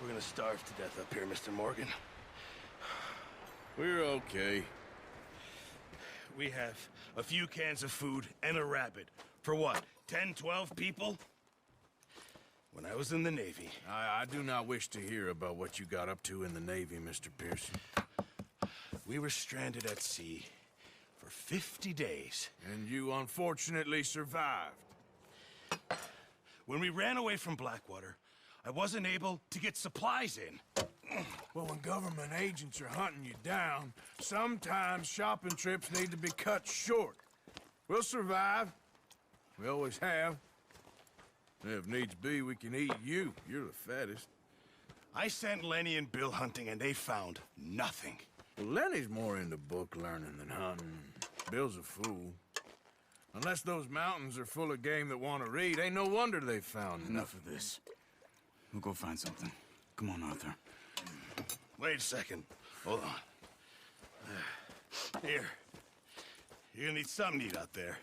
we're gonna starve to death up here, Mr. Morgan. We're okay. We have a few cans of food and a rabbit. For what, 10, 12 people? When I was in the Navy... I do not wish to hear about what you got up to in the Navy, Mr. Pearson. We were stranded at sea for 50 days. And you unfortunately survived. When we ran away from Blackwater, I wasn't able to get supplies in. Well, when government agents are hunting you down, sometimes shopping trips need to be cut short. We'll survive. We always have. If needs be, we can eat you. You're the fattest. I sent Lenny and Bill hunting, and they found nothing. Well, Lenny's more into book learning than hunting. Bill's a fool. Unless those mountains are full of game that want to read, ain't no wonder they found Enough of this. We'll go find something. Come on, Arthur. Wait a second. Hold on. Here. You're gonna need something to eat out there.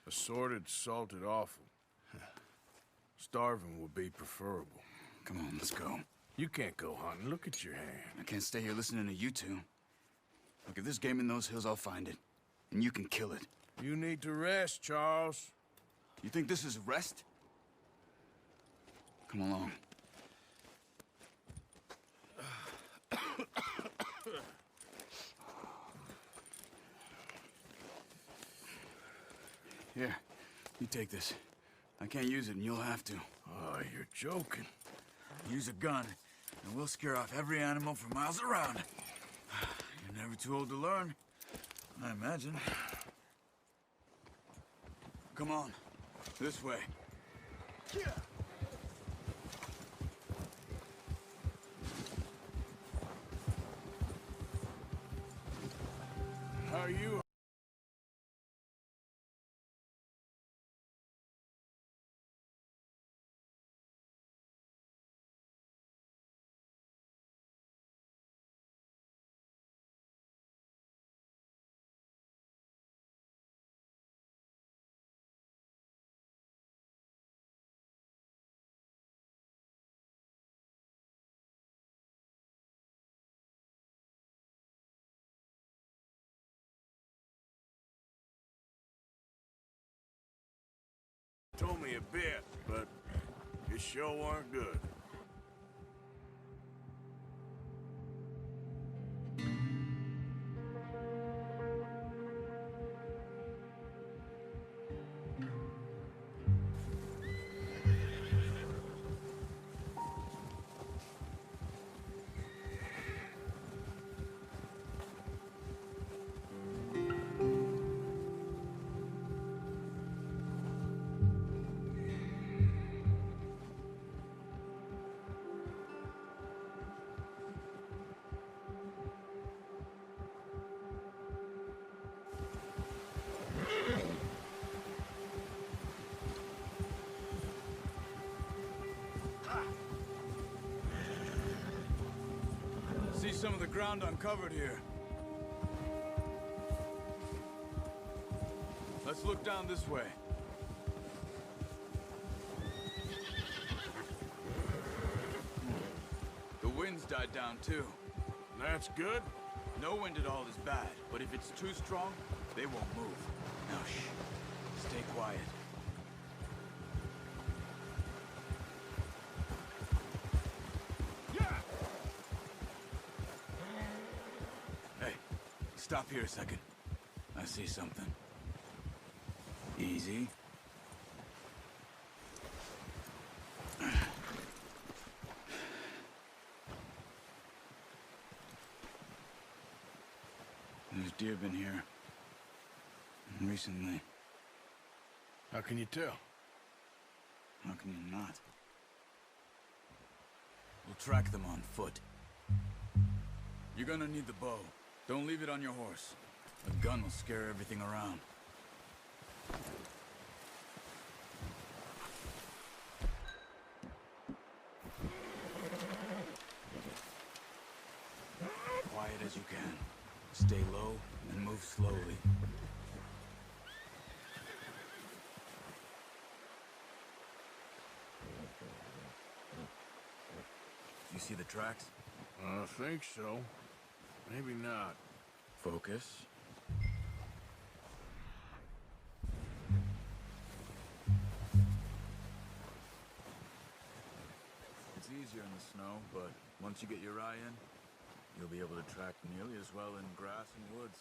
Assorted, salted offal. Starving would be preferable. Come on, let's go. You can't go hunting. Look at your hand. I can't stay here listening to you two. Look, if there's game in those hills, I'll find it. And you can kill it. You need to rest, Charles. You think this is rest? Come along. Here, you take this. I can't use it, and you'll have to. Oh, you're joking. Use a gun, and we'll scare off every animal for miles around. You're never too old to learn, I imagine. Come on, this way. How are you? Told me a bit, but it sure weren't good. See some of the ground uncovered here. Let's look down this way. The wind's died down too. That's good. No wind at all is bad, but if it's too strong, they won't move. Now shh. Stay quiet. Hey, stop here a second. I see something. Easy. There's deer been here. Recently. How can you tell? How can you not? We'll track them on foot. You're gonna need the bow. Don't leave it on your horse. A gun will scare everything around. Quiet as you can. Stay low and move slowly. You see the tracks? I think so. Maybe not. Focus. It's easier in the snow, but once you get your eye in, you'll be able to track nearly as well in grass and woods.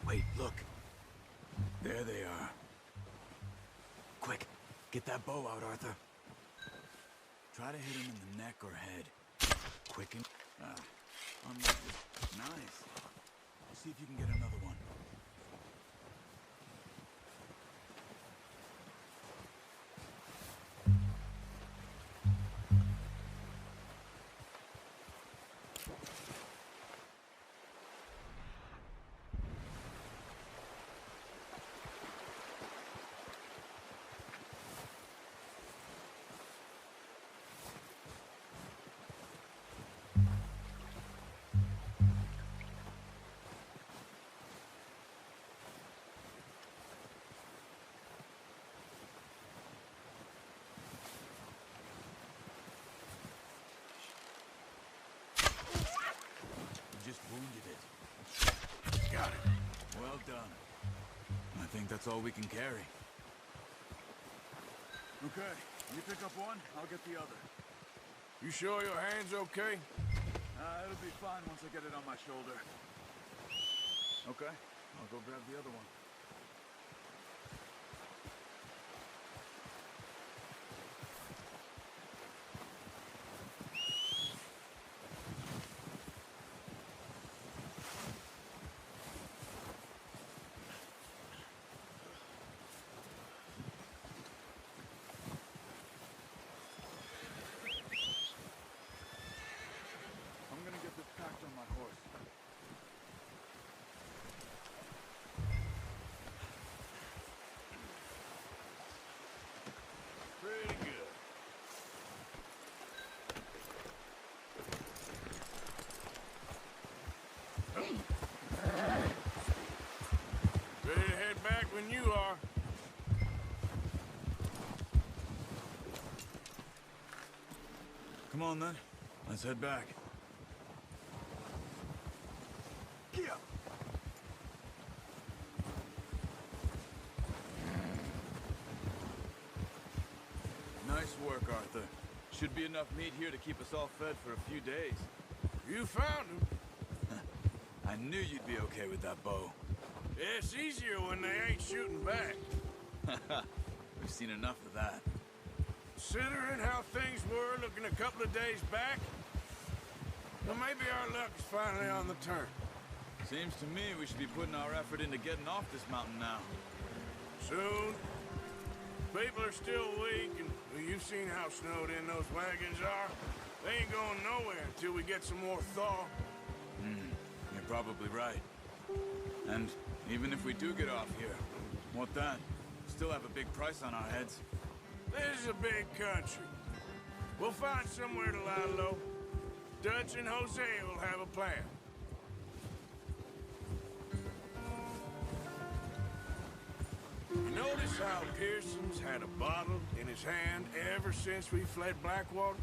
Wait, look. There they are. Quick, get that bow out, Arthur. Try to hit him in the neck or head. Quick and... unlucky. Nice. See if you can get another one. Just wounded it. Got it. Well done. I think that's all we can carry. Okay, you pick up one, I'll get the other. You sure your hand's okay? It'll be fine once I get it on my shoulder. Okay, I'll go grab the other one. I'm gonna get this packed on my horse. Pretty good. Ready to head back when you are. Come on then, let's head back. Get up. Nice work, Arthur. Should be enough meat here to keep us all fed for a few days. You found him. I knew you'd be okay with that bow. Yeah, it's easier when they ain't shooting back. We've seen enough of that. Considering how things were looking a couple of days back, well, maybe our luck is finally on the turn. Seems to me we should be putting our effort into getting off this mountain now. Soon. People are still weak, and well, you've seen how snowed in those wagons are. They ain't going nowhere until we get some more thaw. You're probably right. And even if we do get off here, what then? Still have a big price on our heads. This is a big country. We'll find somewhere to lie low. Dutch and Jose will have a plan. You notice how Pearson's had a bottle in his hand ever since we fled Blackwater?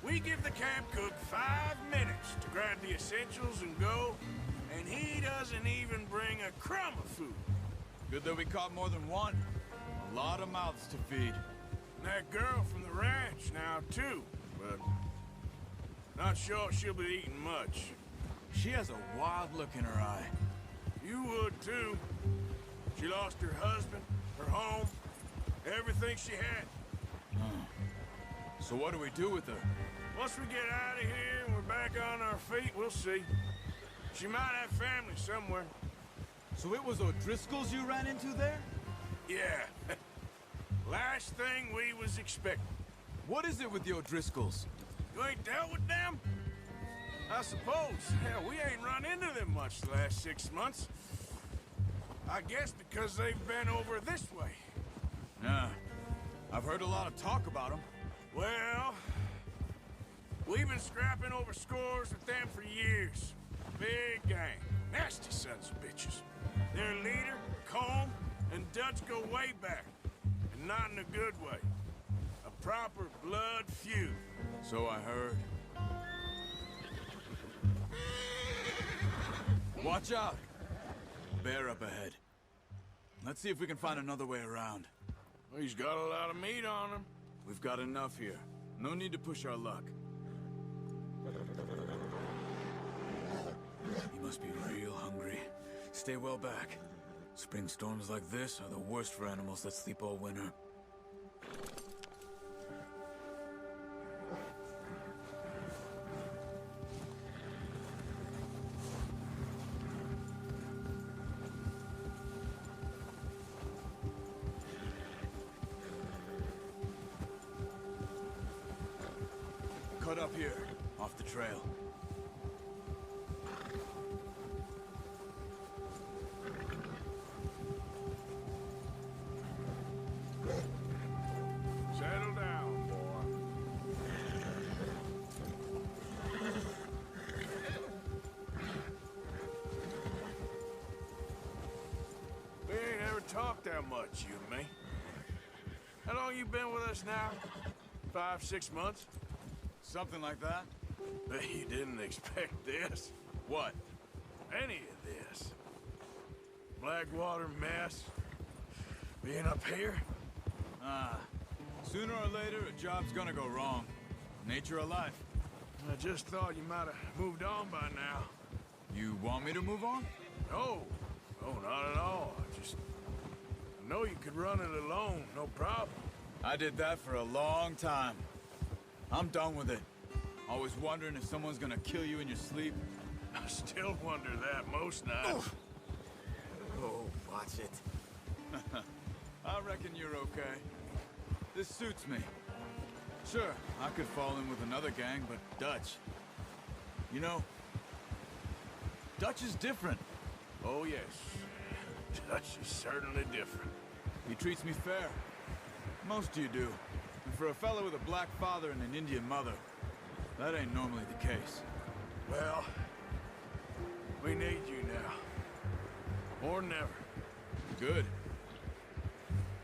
We give the camp cook 5 minutes to grab the essentials and go, and he doesn't even bring a crumb of food. Good that we caught more than one. A lot of mouths to feed. And that girl from the ranch now, too, but not sure she'll be eating much. She has a wild look in her eye. You would, too. She lost her husband, her home, everything she had. So what do we do with her? Once we get out of here and we're back feet, we'll see. She might have family somewhere. So it was O'Driscoll's you ran into there? Yeah. Last thing we was expecting. What is it with the O'Driscolls? You ain't dealt with them? I suppose. Hell, we ain't run into them much the last 6 months. I guess because they've been over this way. Yeah. I've heard a lot of talk about them. Well, we've been scrapping over scores with them for years. Big gang. Nasty sons of bitches. Their leader, Colm, and Dutch go way back. And not in a good way. A proper blood feud. So I heard. Watch out! Bear up ahead. Let's see if we can find another way around. Well, he's got a lot of meat on him. We've got enough here. No need to push our luck. He must be real hungry. Stay well back. Spring storms like this are the worst for animals that sleep all winter. Cut up here, off the trail. Settle down, boy. We ain't ever talked that much, you and me. How long you been with us now? 5, 6 months? Something like that? Bet you didn't expect this. What? Any of this. Blackwater mess. Being up here? Sooner or later, a job's gonna go wrong. Nature of life. I just thought you might have moved on by now. You want me to move on? No. No, not at all. I know you could run it alone, no problem. I did that for a long time. I'm done with it. Always wondering if someone's gonna kill you in your sleep. I still wonder that most nights. Oh, watch it. I reckon you're okay. This suits me. Sure, I could fall in with another gang, but Dutch... You know, Dutch is different. Oh, yes. Dutch is certainly different. He treats me fair. Most of you do. And for a fellow with a black father and an Indian mother, that ain't normally the case. Well, we need you now. More than ever. Good.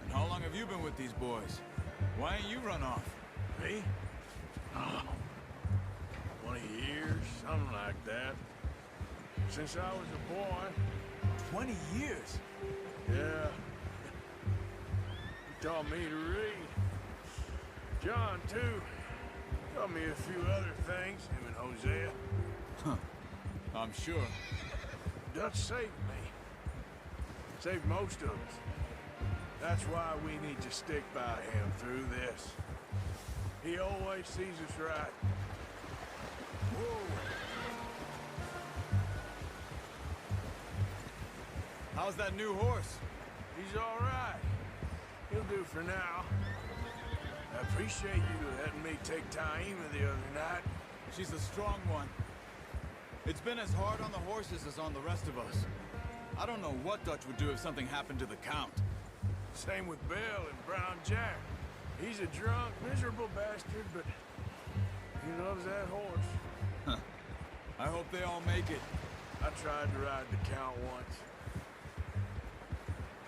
And how long have you been with these boys? Why ain't you run off? Me? Oh, 20 years, something like that. Since I was a boy. 20 years? Yeah. He taught me to read. John, too. Taught me a few other things, him and Hosea. Huh. I'm sure. Dutch saved me. Saved most of us. That's why we need to stick by him through this. He always sees us right. Whoa. How's that new horse? He's all right. He'll do for now. I appreciate you letting me take Taima the other night. She's a strong one. It's been as hard on the horses as on the rest of us. I don't know what Dutch would do if something happened to the Count. Same with Bill and Brown Jack. He's a drunk, miserable bastard, but he loves that horse. Huh. I hope they all make it. I tried to ride the Count once.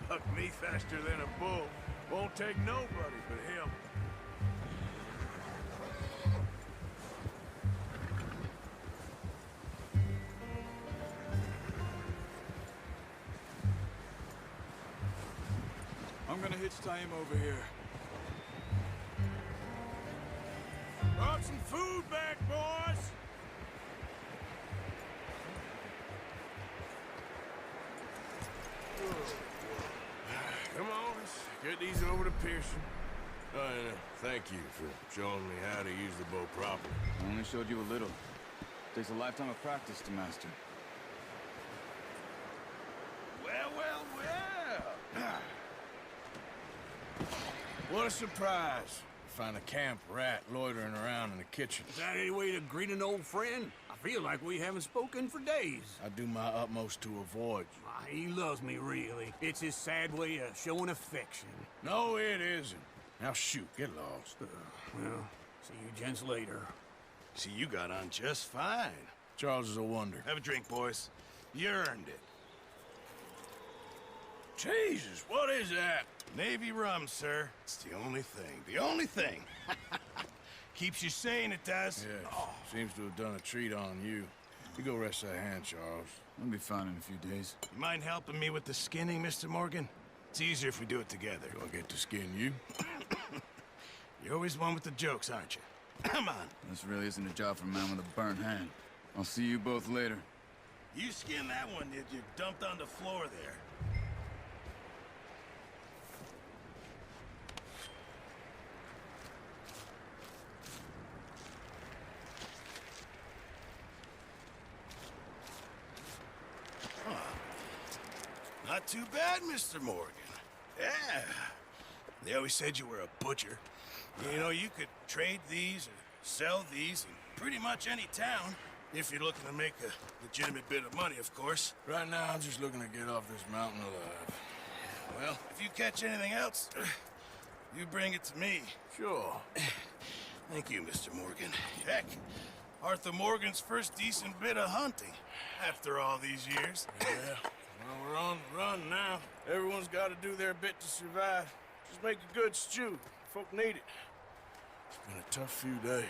Bucked me faster than a bull. Won't take nobody but him. I'm gonna hitch Taima over here. Brought some food back, boys! Come on, let's get these over to Pearson. And thank you for showing me how to use the bow properly. I only showed you a little. Takes a lifetime of practice to master. Well, well, well. What a surprise. Find a camp rat loitering around in the kitchen. Is that any way to greet an old friend? I feel like we haven't spoken for days. I do my utmost to avoid you. Ah, he loves me, really. It's his sad way of showing affection. No, it isn't. Now shoot, get lost. Well, see you gents later. See, you got on just fine. Charles is a wonder. Have a drink, boys. You earned it. Jesus, what is that? Navy rum, sir. It's the only thing. The only thing. Keeps you sane, it does. Yeah, seems to have done a treat on you. You go rest that hand, Charles. I'll be fine in a few days. You mind helping me with the skinning, Mr. Morgan? It's easier if we do it together. Do I get to skin you? You're always one with the jokes, aren't you? Come on. This really isn't a job for a man with a burnt hand. I'll see you both later. You skinned that one that you dumped on the floor there. Not too bad, Mr. Morgan. Yeah. They always said you were a butcher. You know, you could trade these or sell these in pretty much any town. If you're looking to make a legitimate bit of money, of course. Right now, I'm just looking to get off this mountain alive. Well, if you catch anything else, you bring it to me. Sure. Thank you, Mr. Morgan. Heck, Arthur Morgan's first decent bit of hunting after all these years. Yeah. Well, we're on the run now. Everyone's got to do their bit to survive. Just make a good stew. Folk need it. It's been a tough few days.